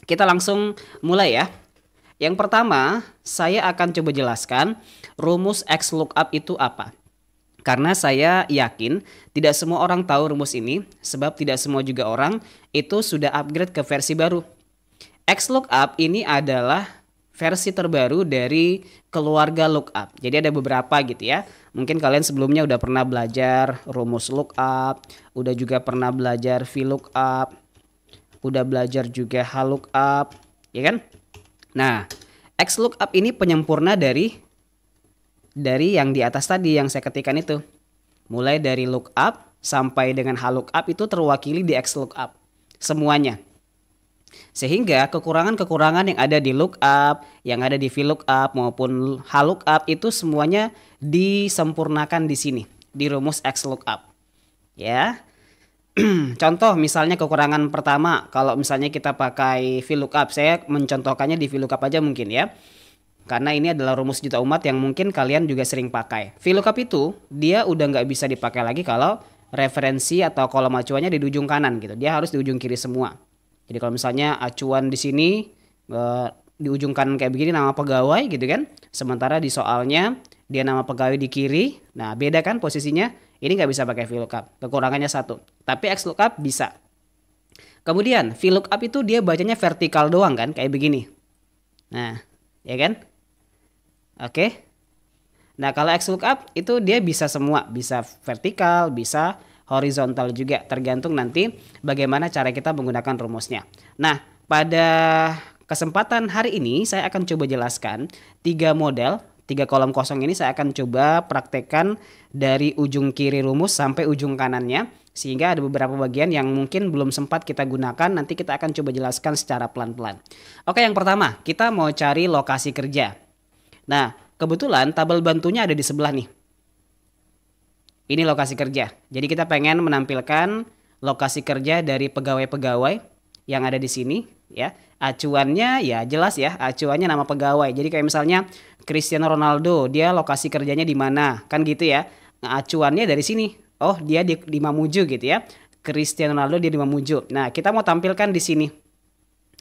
Kita langsung mulai ya. Yang pertama, saya akan coba jelaskan rumus XLOOKUP itu apa. Karena saya yakin tidak semua orang tahu rumus ini, sebab tidak semua juga orang itu sudah upgrade ke versi baru. XLOOKUP ini adalah versi terbaru dari keluarga lookup. Jadi ada beberapa gitu ya. Mungkin kalian sebelumnya udah pernah belajar rumus lookup, udah juga pernah belajar VLOOKUP, udah belajar juga HLOOKUP, ya kan? Nah, XLOOKUP ini penyempurna dari yang di atas tadi yang saya ketikkan itu. Mulai dari lookup sampai dengan HLOOKUP itu terwakili di XLOOKUP. Semuanya. Sehingga kekurangan-kekurangan yang ada di lookup, yang ada di VLOOKUP maupun HLOOKUP itu semuanya disempurnakan di sini, di rumus XLOOKUP. Ya. Contoh misalnya kekurangan pertama, kalau misalnya kita pakai VLOOKUP, saya mencontohkannya di VLOOKUP aja mungkin ya. Karena ini adalah rumus juta umat yang mungkin kalian juga sering pakai. VLOOKUP itu dia udah nggak bisa dipakai lagi kalau referensi atau kolom acuannya di ujung kanan gitu. Dia harus di ujung kiri semua. Jadi kalau misalnya acuan di sini di ujung kanan kayak begini nama pegawai gitu kan. Sementara di soalnya dia nama pegawai di kiri. Nah beda kan posisinya. Ini nggak bisa pakai VLOOKUP. Kekurangannya satu. Tapi XLOOKUP bisa. Kemudian VLOOKUP itu dia bacanya vertikal doang kan. Kayak begini. Nah ya kan. Oke. Nah kalau XLOOKUP itu dia bisa semua. Bisa vertikal, bisa horizontal juga, tergantung nanti bagaimana cara kita menggunakan rumusnya. Nah, pada kesempatan hari ini saya akan coba jelaskan 3 model, 3 kolom kosong ini saya akan coba praktekkan dari ujung kiri rumus sampai ujung kanannya, sehingga ada beberapa bagian yang mungkin belum sempat kita gunakan, nanti kita akan coba jelaskan secara pelan-pelan. Oke, yang pertama, kita mau cari lokasi kerja. Nah, kebetulan tabel bantunya ada di sebelah nih. Ini lokasi kerja. Jadi kita pengen menampilkan lokasi kerja dari pegawai-pegawai yang ada di sini ya. Acuannya ya jelas ya, acuannya nama pegawai. Jadi kayak misalnya Cristiano Ronaldo, dia lokasi kerjanya di mana? Kan gitu ya. Nah, acuannya dari sini. Oh, dia di Mamuju gitu ya. Cristiano Ronaldo dia di Mamuju. Nah, kita mau tampilkan di sini.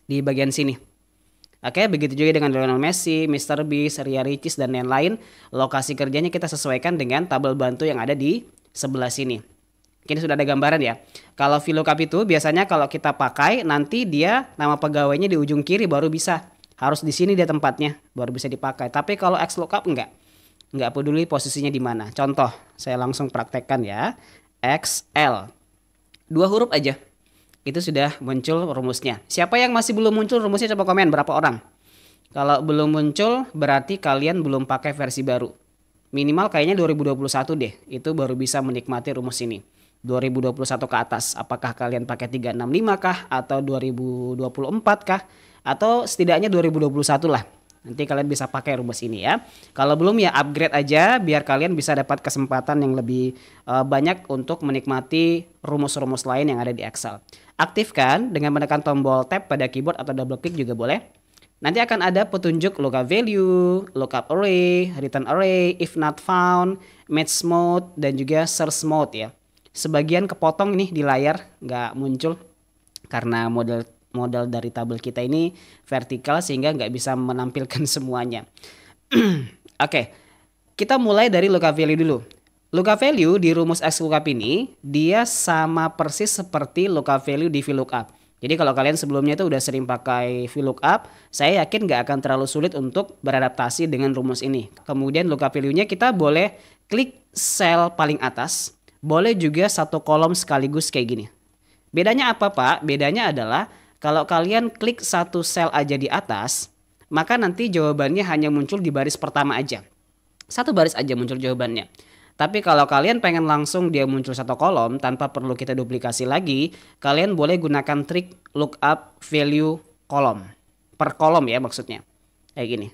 Di bagian sini. Oke, begitu juga dengan Lionel Messi, Mr. Beast, Ria Ricis, dan lain-lain. Lokasi kerjanya kita sesuaikan dengan tabel bantu yang ada di sebelah sini. Ini sudah ada gambaran ya. Kalau VLOOKUP itu biasanya kalau kita pakai, nanti dia nama pegawainya di ujung kiri baru bisa. Harus di sini dia tempatnya, baru bisa dipakai. Tapi kalau XLOOKUP enggak. Enggak peduli posisinya di mana. Contoh, saya langsung praktekkan ya. XL. 2 huruf aja. Itu sudah muncul rumusnya. Siapa yang masih belum muncul rumusnya coba komen berapa orang. Kalau belum muncul berarti kalian belum pakai versi baru. Minimal kayaknya 2021 deh. Itu baru bisa menikmati rumus ini. 2021 ke atas. Apakah kalian pakai 365 kah? Atau 2024 kah? Atau setidaknya 2021 lah. Nanti kalian bisa pakai rumus ini ya. Kalau belum ya upgrade aja biar kalian bisa dapat kesempatan yang lebih banyak untuk menikmati rumus-rumus lain yang ada di Excel. Aktifkan dengan menekan tombol tab pada keyboard atau double klik juga boleh. Nanti akan ada petunjuk lookup value, lookup array, return array, if not found, match mode, dan juga search mode ya. Sebagian kepotong nih di layar nggak muncul karena model dari tabel kita ini vertikal sehingga nggak bisa menampilkan semuanya. Oke, kita mulai dari lookup value dulu. Lookup value di rumus XLOOKUP ini dia sama persis seperti lookup value di VLOOKUP. Jadi kalau kalian sebelumnya itu udah sering pakai VLOOKUP, saya yakin nggak akan terlalu sulit untuk beradaptasi dengan rumus ini. Kemudian lookup value-nya kita boleh klik sel paling atas, boleh juga satu kolom sekaligus kayak gini. Bedanya apa Pak? Bedanya adalah kalau kalian klik satu sel aja di atas, maka nanti jawabannya hanya muncul di baris pertama aja. Satu baris aja muncul jawabannya. Tapi kalau kalian pengen langsung dia muncul satu kolom tanpa perlu kita duplikasi lagi, kalian boleh gunakan trik lookup value kolom. Per kolom ya maksudnya. Kayak gini.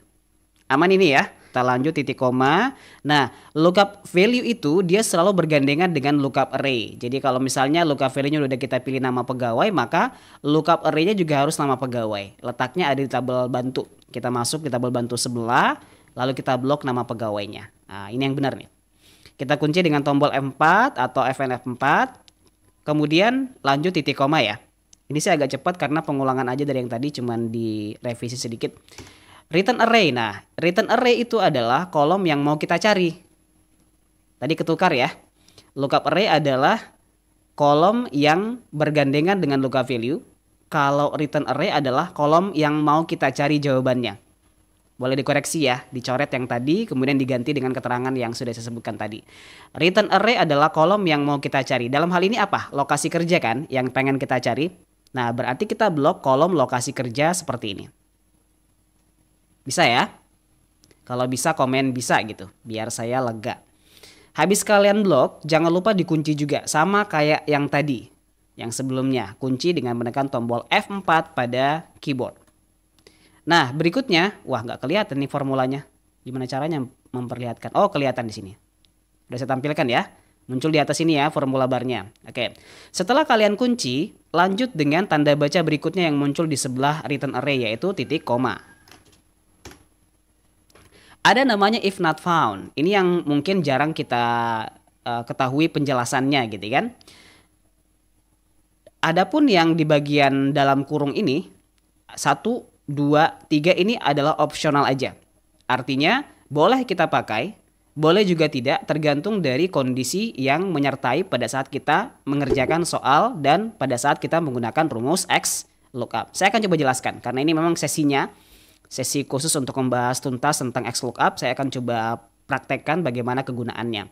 Aman ini ya. Kita lanjut titik koma. Nah, lookup value itu dia selalu bergandengan dengan lookup array. Jadi kalau misalnya lookup value-nya udah kita pilih nama pegawai, maka lookup array-nya juga harus nama pegawai. Letaknya ada di tabel bantu. Kita masuk di tabel bantu sebelah, lalu kita blok nama pegawainya. Nah, ini yang benar nih. Kita kunci dengan tombol F4 atau FNF4. Kemudian lanjut titik koma ya. Ini sih agak cepat karena pengulangan aja dari yang tadi, cuman direvisi sedikit. Return array. Nah, return array itu adalah kolom yang mau kita cari. Tadi ketukar ya. Lookup array adalah kolom yang bergandengan dengan lookup value. Kalau return array adalah kolom yang mau kita cari jawabannya. Boleh dikoreksi ya, dicoret yang tadi, kemudian diganti dengan keterangan yang sudah saya sebutkan tadi. Return array adalah kolom yang mau kita cari. Dalam hal ini apa? Lokasi kerja kan, yang pengen kita cari. Nah, berarti kita blok kolom lokasi kerja seperti ini. Bisa ya? Kalau bisa komen bisa gitu, biar saya lega. Habis kalian blok, jangan lupa dikunci juga. Sama kayak yang tadi, yang sebelumnya. Kunci dengan menekan tombol F4 pada keyboard. Nah, berikutnya, wah nggak kelihatan nih formulanya. Gimana caranya memperlihatkan? Oh, kelihatan di sini. Udah saya tampilkan ya. Muncul di atas ini ya formula barnya. Oke. Setelah kalian kunci, lanjut dengan tanda baca berikutnya yang muncul di sebelah return array, yaitu titik koma. Ada namanya if not found. Ini yang mungkin jarang kita ketahui penjelasannya gitu kan. Adapun yang di bagian dalam kurung ini 1, 2, 3 ini adalah opsional aja. Artinya boleh kita pakai, boleh juga tidak, tergantung dari kondisi yang menyertai pada saat kita mengerjakan soal dan pada saat kita menggunakan rumus X lookup. Saya akan coba jelaskan karena ini memang sesi khusus untuk membahas tuntas tentang X lookup. Saya akan coba praktekkan bagaimana kegunaannya.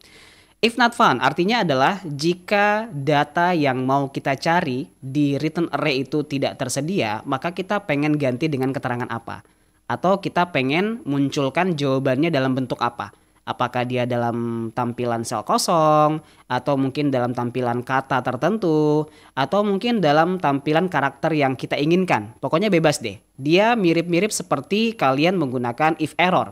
If not found artinya adalah jika data yang mau kita cari di return array itu tidak tersedia, maka kita pengen ganti dengan keterangan apa? Atau kita pengen munculkan jawabannya dalam bentuk apa? Apakah dia dalam tampilan sel kosong, atau mungkin dalam tampilan kata tertentu, atau mungkin dalam tampilan karakter yang kita inginkan. Pokoknya bebas deh. Dia mirip-mirip seperti kalian menggunakan if error.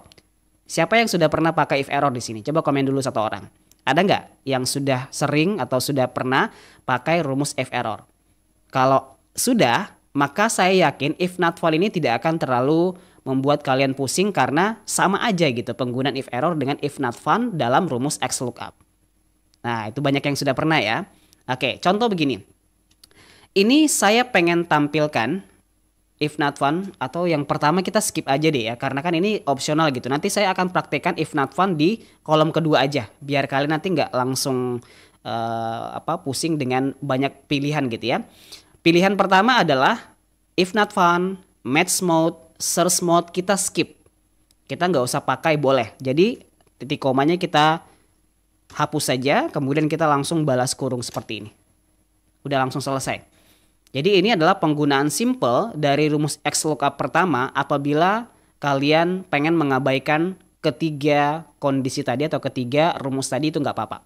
Siapa yang sudah pernah pakai if error di sini? Coba komen dulu satu orang. Ada nggak yang sudah sering atau sudah pernah pakai rumus if error? Kalau sudah, maka saya yakin if not found ini tidak akan terlalu membuat kalian pusing karena sama aja gitu penggunaan if error dengan if not found dalam rumus X lookup. Nah, itu banyak yang sudah pernah ya. Oke, contoh begini. Ini saya pengen tampilkan if not found, atau yang pertama kita skip aja deh ya, karena kan ini opsional gitu. Nanti saya akan praktekkan if not found di kolom kedua aja, biar kalian nanti nggak langsung pusing dengan banyak pilihan gitu ya. Pilihan pertama adalah if not found, match mode, search mode kita skip. Kita nggak usah pakai boleh. Jadi titik komanya kita hapus saja, kemudian kita langsung balas kurung seperti ini. Udah langsung selesai. Jadi ini adalah penggunaan simple dari rumus X lookup pertama apabila kalian pengen mengabaikan ketiga kondisi tadi atau ketiga rumus tadi, itu nggak apa-apa.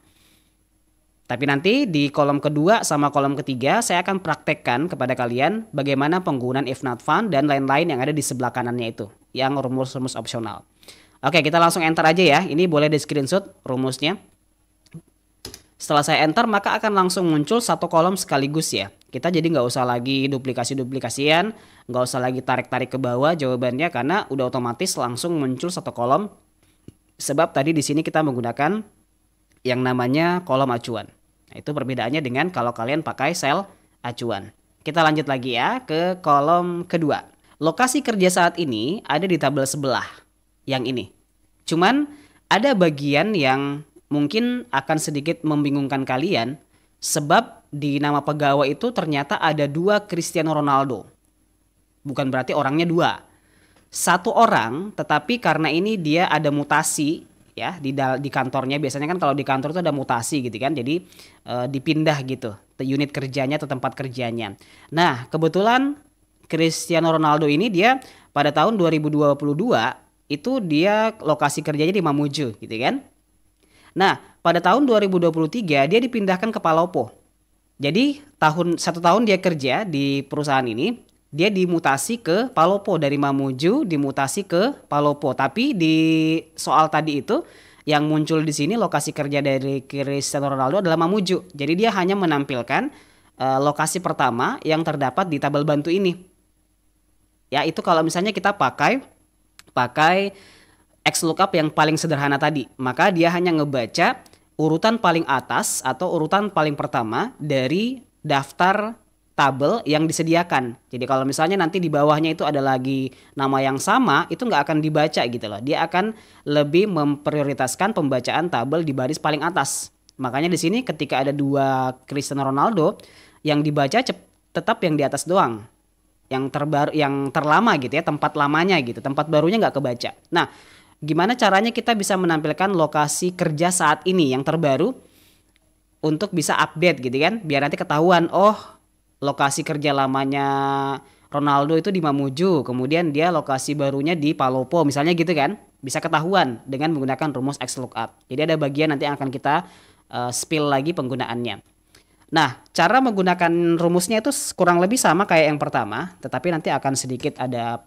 Tapi nanti di kolom kedua sama kolom ketiga saya akan praktekkan kepada kalian bagaimana penggunaan if not found dan lain-lain yang ada di sebelah kanannya itu, yang rumus-rumus opsional. Oke, kita langsung enter aja ya. Ini boleh di screenshot rumusnya. Setelah saya enter maka akan langsung muncul satu kolom sekaligus ya. Kita jadi nggak usah lagi duplikasi-duplikasian, nggak usah lagi tarik-tarik ke bawah jawabannya karena udah otomatis langsung muncul satu kolom. Sebab tadi di sini kita menggunakan yang namanya kolom acuan. Nah, itu perbedaannya dengan kalau kalian pakai sel acuan. Kita lanjut lagi ya ke kolom kedua. Lokasi kerja saat ini ada di tabel sebelah yang ini. Cuman ada bagian yang mungkin akan sedikit membingungkan kalian sebab di nama pegawai itu ternyata ada 2 Cristiano Ronaldo. Bukan berarti orangnya 2. Satu orang, tetapi karena ini dia ada mutasi ya di kantornya. Biasanya kan kalau di kantor itu ada mutasi gitu kan, jadi dipindah gitu unit kerjanya atau tempat kerjanya. Nah, kebetulan Cristiano Ronaldo ini dia pada tahun 2022 itu dia lokasi kerjanya di Mamuju gitu kan. Nah, pada tahun 2023 dia dipindahkan ke Palopo. Jadi satu tahun dia kerja di perusahaan ini, dia dimutasi ke Palopo, dari Mamuju dimutasi ke Palopo. Tapi di soal tadi itu yang muncul di sini lokasi kerja dari Cristiano Ronaldo adalah Mamuju. Jadi dia hanya menampilkan lokasi pertama yang terdapat di tabel bantu ini. Ya, itu kalau misalnya kita pakai X lookup yang paling sederhana tadi, maka dia hanya ngebaca urutan paling atas atau urutan paling pertama dari daftar tabel yang disediakan. Jadi kalau misalnya nanti di bawahnya itu ada lagi nama yang sama, itu nggak akan dibaca gitu loh. Dia akan lebih memprioritaskan pembacaan tabel di baris paling atas. Makanya di sini ketika ada 2 Cristiano Ronaldo, yang dibaca tetap yang di atas doang. Yang terbaru, yang terlama gitu ya, tempat lamanya gitu. Tempat barunya nggak kebaca. Nah, gimana caranya kita bisa menampilkan lokasi kerja saat ini yang terbaru untuk bisa update gitu kan? Biar nanti ketahuan, oh lokasi kerja lamanya Ronaldo itu di Mamuju, kemudian dia lokasi barunya di Palopo misalnya gitu kan? Bisa ketahuan dengan menggunakan rumus XLOOKUP. Jadi ada bagian nanti yang akan kita spill lagi penggunaannya. Nah, cara menggunakan rumusnya itu kurang lebih sama kayak yang pertama, tetapi nanti akan sedikit ada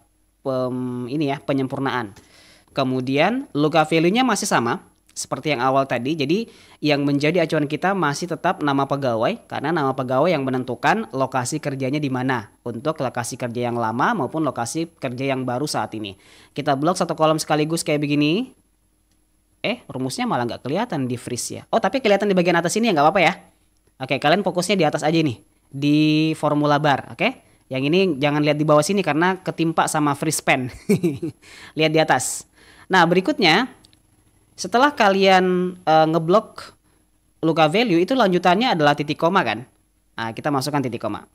penyempurnaan. Kemudian lookup value-nya masih sama seperti yang awal tadi. Jadi yang menjadi acuan kita masih tetap nama pegawai, karena nama pegawai yang menentukan lokasi kerjanya di mana untuk lokasi kerja yang lama maupun lokasi kerja yang baru saat ini. Kita blok satu kolom sekaligus kayak begini. Rumusnya malah nggak kelihatan di freeze ya. Oh, tapi kelihatan di bagian atas ini ya, nggak apa-apa ya. Oke, kalian fokusnya di atas aja nih, di formula bar, oke? Yang ini jangan lihat di bawah sini karena ketimpa sama freeze pen. Lihat di atas. Nah, berikutnya setelah kalian ngeblok lookup value, itu lanjutannya adalah titik koma kan? Nah, kita masukkan titik koma.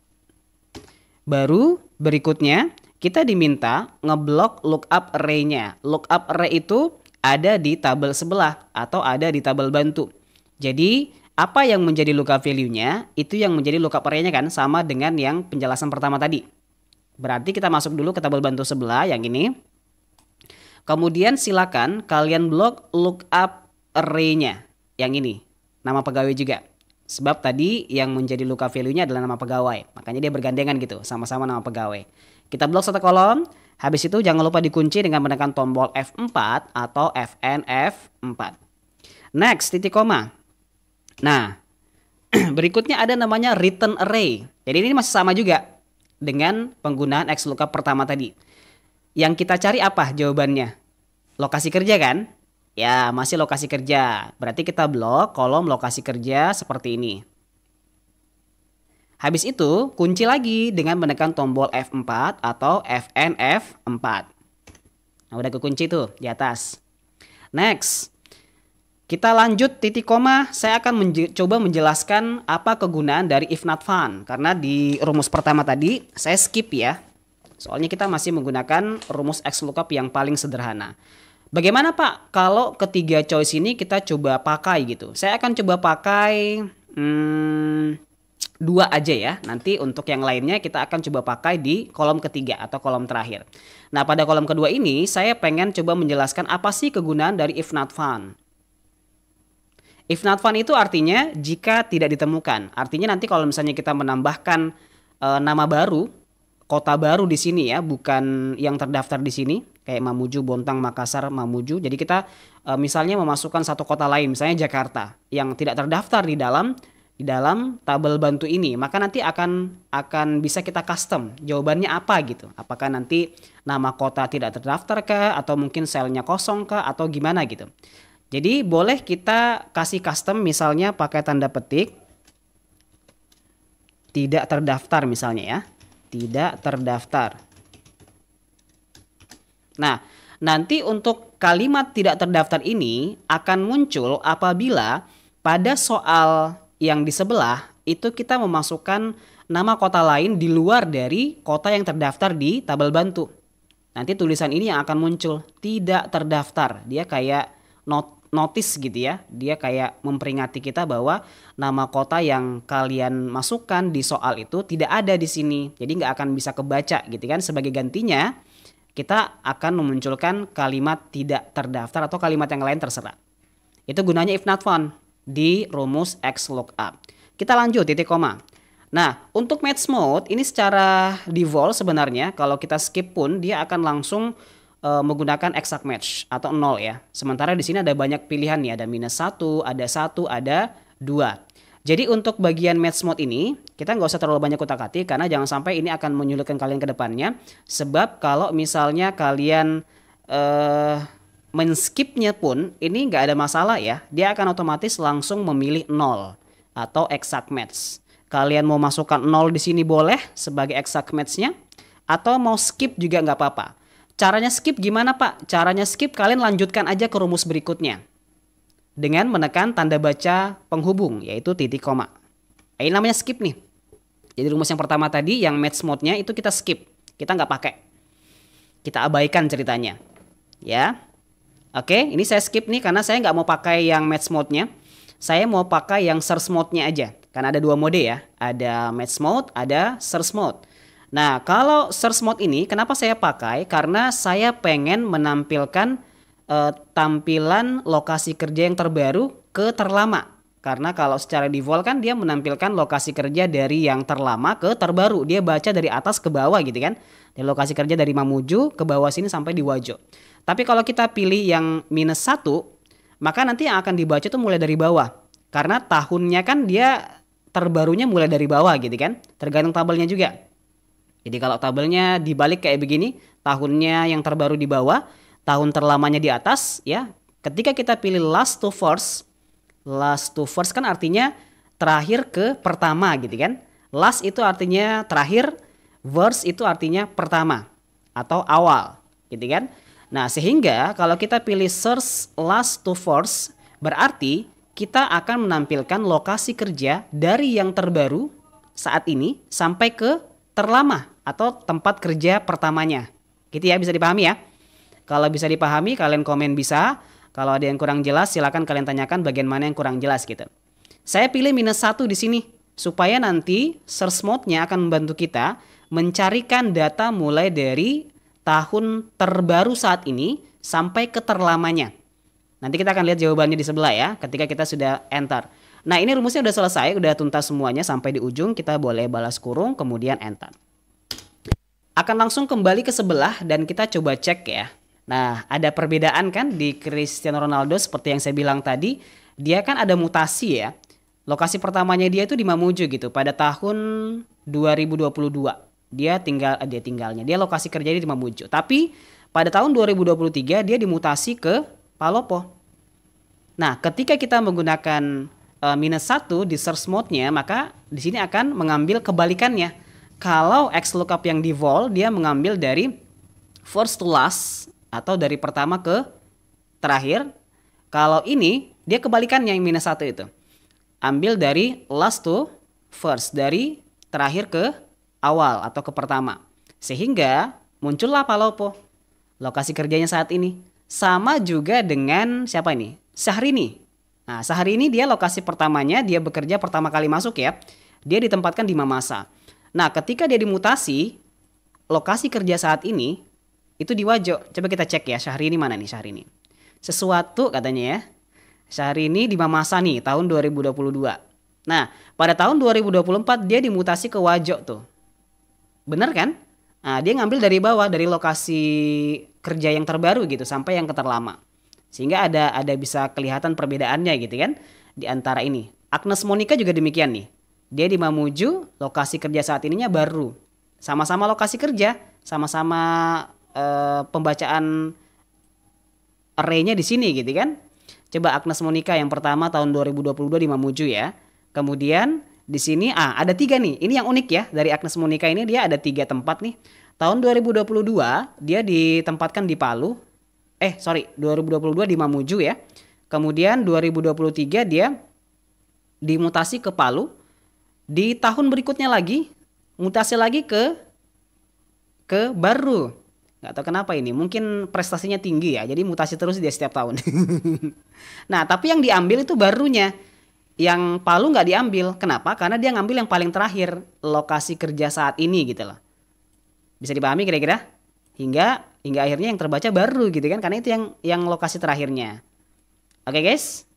Baru berikutnya kita diminta ngeblok lookup array-nya. Lookup array itu ada di tabel sebelah atau ada di tabel bantu. Jadi apa yang menjadi lookup value-nya itu yang menjadi lookup array-nya kan, sama dengan yang penjelasan pertama tadi. Berarti kita masuk dulu ke tabel bantu sebelah yang ini. Kemudian silakan kalian blok lookup array-nya yang ini, nama pegawai juga. Sebab tadi yang menjadi lookup value-nya adalah nama pegawai. Makanya dia bergandengan gitu, sama-sama nama pegawai. Kita blok satu kolom. Habis itu jangan lupa dikunci dengan menekan tombol F4 atau Fn F4. Next, titik koma. Nah, berikutnya ada namanya return array. Jadi ini masih sama juga dengan penggunaan XLOOKUP pertama tadi. Yang kita cari apa jawabannya? Lokasi kerja kan? Ya, masih lokasi kerja. Berarti kita blok kolom lokasi kerja seperti ini. Habis itu kunci lagi dengan menekan tombol F4 atau Fn F4. Nah, udah kekunci tuh di atas. Next. Kita lanjut titik koma. Saya akan coba menjelaskan apa kegunaan dari if not found. Karena di rumus pertama tadi saya skip ya. Soalnya kita masih menggunakan rumus XLOOKUP yang paling sederhana. Bagaimana Pak kalau ketiga choice ini kita coba pakai gitu? Saya akan coba pakai 2 aja ya. Nanti untuk yang lainnya kita akan coba pakai di kolom ketiga atau kolom terakhir. Nah, pada kolom kedua ini saya pengen coba menjelaskan apa sih kegunaan dari if not found. If not found itu artinya jika tidak ditemukan. Artinya nanti kalau misalnya kita menambahkan nama baru, kota baru di sini ya, bukan yang terdaftar di sini kayak Mamuju, Bontang, Makassar, Mamuju. Jadi kita misalnya memasukkan satu kota lain, misalnya Jakarta yang tidak terdaftar di dalam tabel bantu ini, maka nanti akan bisa kita custom jawabannya apa gitu. Apakah nanti nama kota tidak terdaftar kah, atau mungkin selnya kosong kah, atau gimana gitu. Jadi boleh kita kasih custom misalnya pakai tanda petik tidak terdaftar misalnya ya. Tidak terdaftar. Nah, nanti untuk kalimat tidak terdaftar ini akan muncul apabila pada soal yang di sebelah itu kita memasukkan nama kota lain di luar dari kota yang terdaftar di tabel bantu. Nanti tulisan ini yang akan muncul tidak terdaftar. Dia kayak notice gitu ya. Dia kayak memperingati kita bahwa nama kota yang kalian masukkan di soal itu tidak ada di sini. Jadi nggak akan bisa kebaca gitu kan. Sebagai gantinya kita akan memunculkan kalimat tidak terdaftar atau kalimat yang lain terserah. Itu gunanya if not found di rumus XLOOKUP. Kita lanjut titik koma. Nah, untuk match mode ini secara default sebenarnya kalau kita skip pun dia akan langsung menggunakan exact match atau 0 ya. Sementara di sini ada banyak pilihan nih, ada -1, ada 1, ada 2. Jadi untuk bagian match mode ini kita nggak usah terlalu banyak utak-atik karena jangan sampai ini akan menyulitkan kalian ke depannya. Sebab kalau misalnya kalian men-skipnya pun ini nggak ada masalah ya. Dia akan otomatis langsung memilih 0 atau exact match. Kalian mau masukkan 0 di sini boleh sebagai exact match-nya, atau mau skip juga nggak apa-apa. Caranya skip gimana Pak? Caranya skip kalian lanjutkan aja ke rumus berikutnya dengan menekan tanda baca penghubung, yaitu titik koma. Ini namanya skip nih. Jadi rumus yang pertama tadi yang match mode-nya itu kita skip, kita nggak pakai, kita abaikan ceritanya, ya. Oke, ini saya skip nih karena saya nggak mau pakai yang match mode-nya. Saya mau pakai yang search mode-nya aja. Karena ada 2 mode ya. Ada match mode, ada search mode. Nah, kalau search mode ini kenapa saya pakai? Karena saya pengen menampilkan tampilan lokasi kerja yang terbaru ke terlama. Karena kalau secara default kan dia menampilkan lokasi kerja dari yang terlama ke terbaru. Dia baca dari atas ke bawah gitu kan. Dari lokasi kerja dari Mamuju ke bawah sini sampai di Wajo. Tapi kalau kita pilih yang -1, maka nanti yang akan dibaca itu mulai dari bawah. Karena tahunnya kan dia terbarunya mulai dari bawah gitu kan. Tergantung tabelnya juga. Jadi kalau tabelnya dibalik kayak begini, tahunnya yang terbaru di bawah, tahun terlamanya di atas ya. Ketika kita pilih last to first kan artinya terakhir ke pertama gitu kan. Last itu artinya terakhir, first itu artinya pertama atau awal gitu kan. Nah, sehingga kalau kita pilih search last to first, berarti kita akan menampilkan lokasi kerja dari yang terbaru saat ini sampai ke terlama atau tempat kerja pertamanya. Gitu ya, bisa dipahami ya? Kalau bisa dipahami, kalian komen bisa. Kalau ada yang kurang jelas, silakan kalian tanyakan bagian mana yang kurang jelas gitu. Saya pilih -1 di sini supaya nanti search mode-nya akan membantu kita mencarikan data mulai dari tahun terbaru saat ini sampai ke terlamanya. Nanti kita akan lihat jawabannya di sebelah ya, ketika kita sudah enter. Nah, ini rumusnya udah selesai, udah tuntas semuanya sampai di ujung. Kita boleh balas kurung, kemudian enter. Akan langsung kembali ke sebelah dan kita coba cek ya. Nah, ada perbedaan kan di Cristiano Ronaldo seperti yang saya bilang tadi. Dia kan ada mutasi ya. Lokasi pertamanya dia itu di Mamuju gitu pada tahun 2022. Dia lokasi kerjanya di Mamuju. Tapi pada tahun 2023 dia dimutasi ke Palopo. Nah, ketika kita menggunakan -1 di search mode-nya, maka di sini akan mengambil kebalikannya. Kalau XLOOKUP yang default dia mengambil dari first to last atau dari pertama ke terakhir. Kalau ini dia kebalikannya yang -1 itu. Ambil dari last to first, dari terakhir ke awal atau ke pertama. Sehingga muncullah Palopo, lokasi kerjanya saat ini. Sama juga dengan siapa ini? Syahrini. Nah, Syahrini dia lokasi pertamanya, dia bekerja pertama kali masuk ya. Dia ditempatkan di Mamasa. Nah, ketika dia dimutasi, lokasi kerja saat ini itu di Wajo. Coba kita cek ya, Syahrini mana nih Syahrini? Sesuatu katanya ya. Syahrini di Mamasa nih, tahun 2022. Nah, pada tahun 2024 dia dimutasi ke Wajo tuh. Bener kan? Nah, dia ngambil dari bawah, dari lokasi kerja yang terbaru gitu sampai yang terlama. Sehingga ada bisa kelihatan perbedaannya gitu kan di antara ini. Agnes Monica juga demikian nih. Dia di Mamuju, lokasi kerja saat ininya baru. Sama-sama lokasi kerja, sama-sama pembacaan array-nya di sini gitu kan. Coba Agnes Monica yang pertama tahun 2022 di Mamuju ya. Kemudian di sini ada 3 nih. Ini yang unik ya dari Agnes Monica ini, dia ada 3 tempat nih. Tahun 2022 dia ditempatkan di Palu. 2022 di Mamuju ya. Kemudian 2023 dia dimutasi ke Palu. Di tahun berikutnya lagi mutasi lagi ke Baru. Nggak tahu kenapa ini. Mungkin prestasinya tinggi ya. Jadi mutasi terus dia setiap tahun. Nah, tapi yang diambil itu barunya. Yang Palu nggak diambil. Kenapa? Karena dia ngambil yang paling terakhir, lokasi kerja saat ini gitu loh. Bisa dipahami kira-kira? Hingga akhirnya yang terbaca baru gitu kan, karena itu yang lokasi terakhirnya. Oke guys?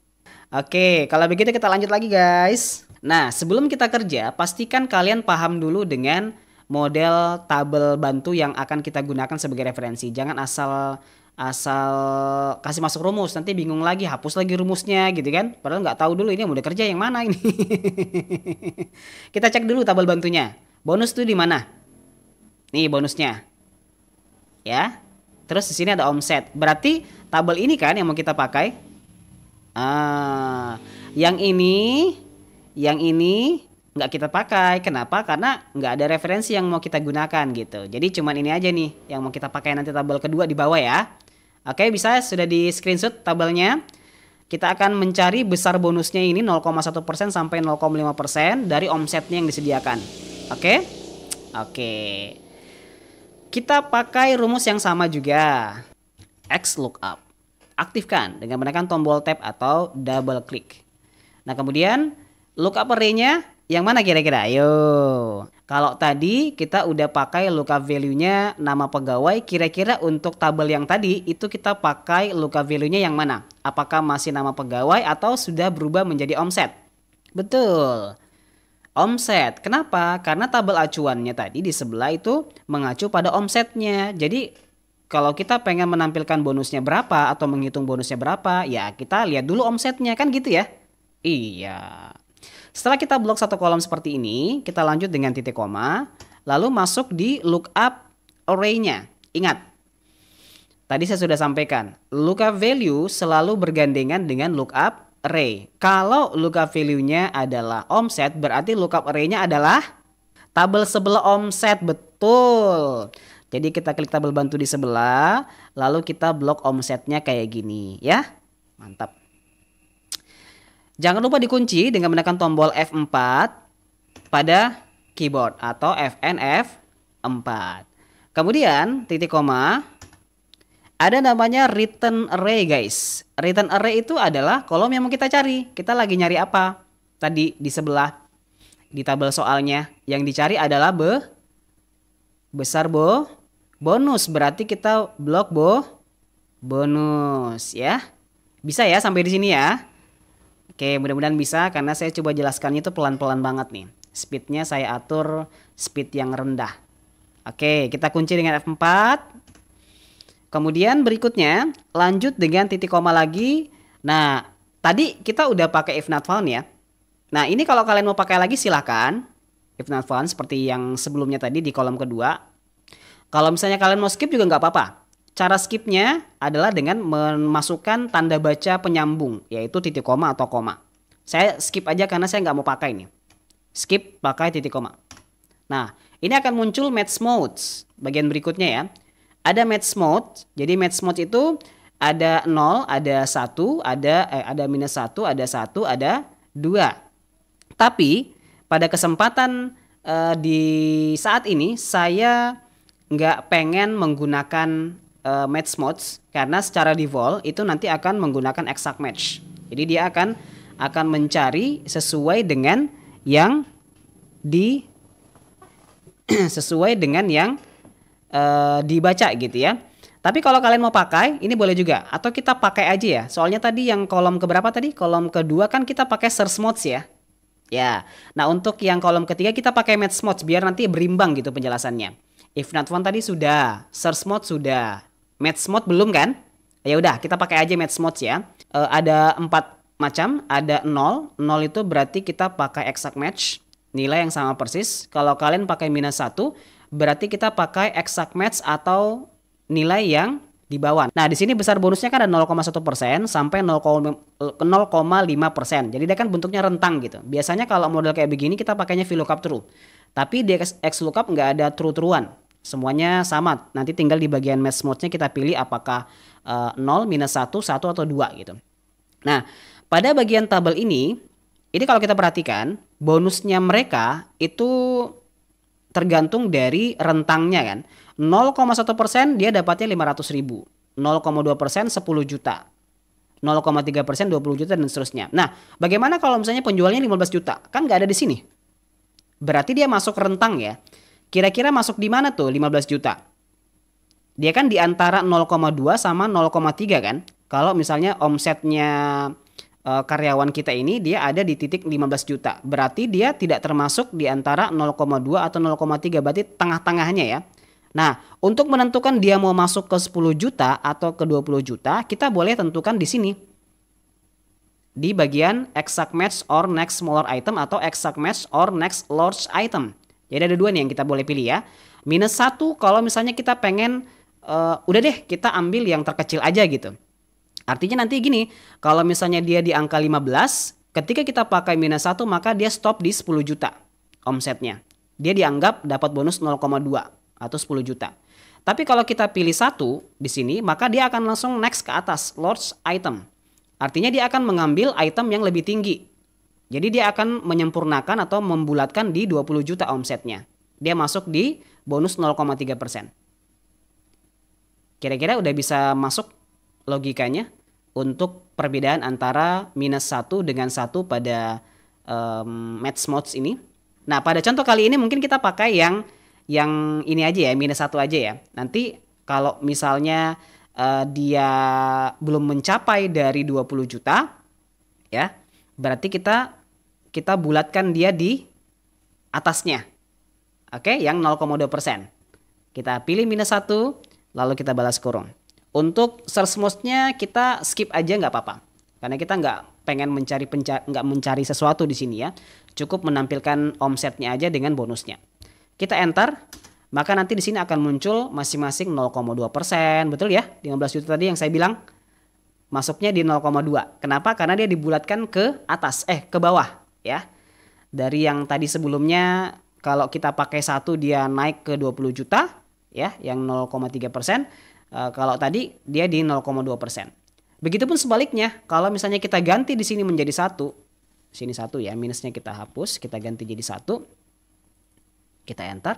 Oke, kalau begitu kita lanjut lagi guys. Nah, sebelum kita kerja, pastikan kalian paham dulu dengan model tabel bantu yang akan kita gunakan sebagai referensi. Jangan asal kasih masuk rumus, nanti bingung lagi, hapus lagi rumusnya gitu kan. Padahal nggak tahu dulu ini model kerja yang mana ini. Kita cek dulu tabel bantunya. Bonus tuh di mana? Nih bonusnya. Ya. Terus di sini ada omset. Berarti tabel ini kan yang mau kita pakai. Yang ini nggak kita pakai. Kenapa? Karena nggak ada referensi yang mau kita gunakan gitu. Jadi cuman ini aja nih yang mau kita pakai nanti tabel kedua di bawah ya. Oke, bisa sudah di screenshot tabelnya. Kita akan mencari besar bonusnya ini 0,1% sampai 0,5% dari omsetnya yang disediakan. Oke? Oke. Kita pakai rumus yang sama juga. XLOOKUP. Aktifkan dengan menekan tombol tab atau double klik. Nah, kemudian lookup array-nya yang mana kira-kira? Ayo. Kalau tadi kita udah pakai lookup value-nya nama pegawai, kira-kira untuk tabel yang tadi itu kita pakai lookup value-nya yang mana? Apakah masih nama pegawai atau sudah berubah menjadi omset? Betul. Omset. Kenapa? Karena tabel acuannya tadi di sebelah itu mengacu pada omsetnya. Jadi kalau kita pengen menampilkan bonusnya berapa atau menghitung bonusnya berapa, ya kita lihat dulu omsetnya, kan gitu ya? Iya. Setelah kita blok satu kolom seperti ini, kita lanjut dengan titik koma, lalu masuk di lookup array-nya. Ingat, tadi saya sudah sampaikan, lookup value selalu bergandengan dengan lookup array. Kalau lookup value-nya adalah omset, berarti lookup array-nya adalah tabel sebelah omset. Betul. Jadi kita klik tabel bantu di sebelah, lalu kita blok omsetnya kayak gini ya. Mantap. Jangan lupa dikunci dengan menekan tombol F4 pada keyboard atau Fn F4. Kemudian titik koma, ada namanya return array guys. Return array itu adalah kolom yang mau kita cari. Kita lagi nyari apa? Tadi di sebelah di tabel soalnya yang dicari adalah besar bonus. Berarti kita blok bonus ya. Bisa ya sampai di sini ya. Oke, mudah-mudahan bisa karena saya coba jelaskannya itu pelan-pelan banget nih. Speednya saya atur speed yang rendah. Oke, kita kunci dengan F4. Kemudian berikutnya lanjut dengan titik koma lagi. Nah, tadi kita udah pakai if not found ya. Nah, ini kalau kalian mau pakai lagi silahkan. If not found seperti yang sebelumnya tadi di kolom kedua. Kalau misalnya kalian mau skip juga nggak apa-apa. Cara skipnya adalah dengan memasukkan tanda baca penyambung, yaitu titik koma atau koma. Saya skip aja karena saya nggak mau pakai ini. Skip pakai titik koma. Nah, ini akan muncul match modes bagian berikutnya ya. Ada match mode. Jadi match mode itu ada 0, ada 1, ada minus 1, ada 1, ada 2. Tapi pada kesempatan di saat ini saya nggak pengen menggunakan match modes karena secara default itu nanti akan menggunakan exact match. Jadi dia akan mencari sesuai dengan yang sesuai dengan yang dibaca gitu ya. Tapi kalau kalian mau pakai ini boleh juga atau kita pakai aja ya. Soalnya tadi yang kolom keberapa tadi? Kolom kedua kan kita pakai search modes ya. Ya. Nah, untuk yang kolom ketiga kita pakai match modes biar nanti berimbang gitu penjelasannya. If not found tadi sudah, search mode sudah, match mode belum kan? Ya udah, kita pakai aja match modes ya. Ada 4 macam, ada 0. 0 itu berarti kita pakai exact match, nilai yang sama persis. Kalau kalian pakai minus 1, berarti kita pakai exact match atau nilai yang di bawah. Nah, di sini besar bonusnya kan ada 0,1% sampai 0,5%. Jadi dia kan bentuknya rentang gitu. Biasanya kalau model kayak begini kita pakainya VLOOKUP true. Tapi di XLOOKUP nggak ada true-truean. Semuanya sama. Nanti tinggal di bagian match mode-nya kita pilih apakah 0, minus 1, 1 atau 2 gitu. Nah, pada bagian tabel ini kalau kita perhatikan, bonusnya mereka itu tergantung dari rentangnya kan. 0,1% dia dapatnya 500.000. 0,2% 10 juta. 0,3% 20 juta dan seterusnya. Nah, bagaimana kalau misalnya penjualnya 15 juta? Kan nggak ada di sini. Berarti dia masuk rentang ya. Kira-kira masuk di mana tuh 15 juta? Dia kan di antara 0,2 sama 0,3 kan? Kalau misalnya omsetnya karyawan kita ini dia ada di titik 15 juta. Berarti dia tidak termasuk di antara 0,2 atau 0,3. Berarti tengah-tengahnya ya. Nah, untuk menentukan dia mau masuk ke 10 juta atau ke 20 juta, kita boleh tentukan di sini. Di bagian exact match or next smaller item atau exact match or next large item. Jadi ada dua nih yang kita boleh pilih ya. Minus 1 kalau misalnya kita pengen, udah deh kita ambil yang terkecil aja gitu. Artinya nanti gini, kalau misalnya dia di angka 15, ketika kita pakai minus 1 maka dia stop di 10 juta. omsetnya. Dia dianggap dapat bonus 0,2 atau 10 juta. Tapi kalau kita pilih 1 di sini, maka dia akan langsung next ke atas, large item. Artinya dia akan mengambil item yang lebih tinggi. Jadi dia akan menyempurnakan atau membulatkan di 20 juta omsetnya. Dia masuk di bonus 0,3%. Kira-kira udah bisa masuk logikanya untuk perbedaan antara minus 1 dengan 1 pada match modes ini. Nah, pada contoh kali ini mungkin kita pakai yang ini aja ya, minus 1 aja ya. Nanti kalau misalnya dia belum mencapai dari 20 juta ya, berarti kita bulatkan dia di atasnya. Oke, yang 0,2%. Kita pilih minus 1, lalu kita balas kurung. Untuk search mode-nya kita skip aja nggak apa-apa. Karena kita nggak pengen nggak mencari sesuatu di sini ya. Cukup menampilkan omsetnya aja dengan bonusnya. Kita enter, maka nanti di sini akan muncul masing-masing 0,2%, betul ya? 15 juta tadi yang saya bilang masuknya di 0,2. Kenapa? Karena dia dibulatkan ke atas, ke bawah ya. Dari yang tadi sebelumnya kalau kita pakai 1 dia naik ke 20 juta ya, yang 0,3%. Kalau tadi dia di 0,2%. Begitupun sebaliknya, kalau misalnya kita ganti di sini menjadi 1, sini 1 ya, minusnya kita hapus, kita ganti jadi 1. Kita enter.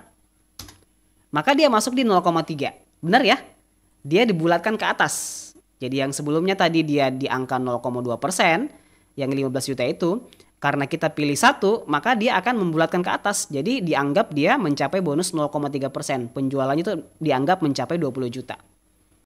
Maka dia masuk di 0,3. Benar ya? Dia dibulatkan ke atas. Jadi yang sebelumnya tadi dia di angka 0,2%, yang 15 juta itu, karena kita pilih 1, maka dia akan membulatkan ke atas. Jadi dianggap dia mencapai bonus 0,3%. Penjualannya itu dianggap mencapai 20 juta.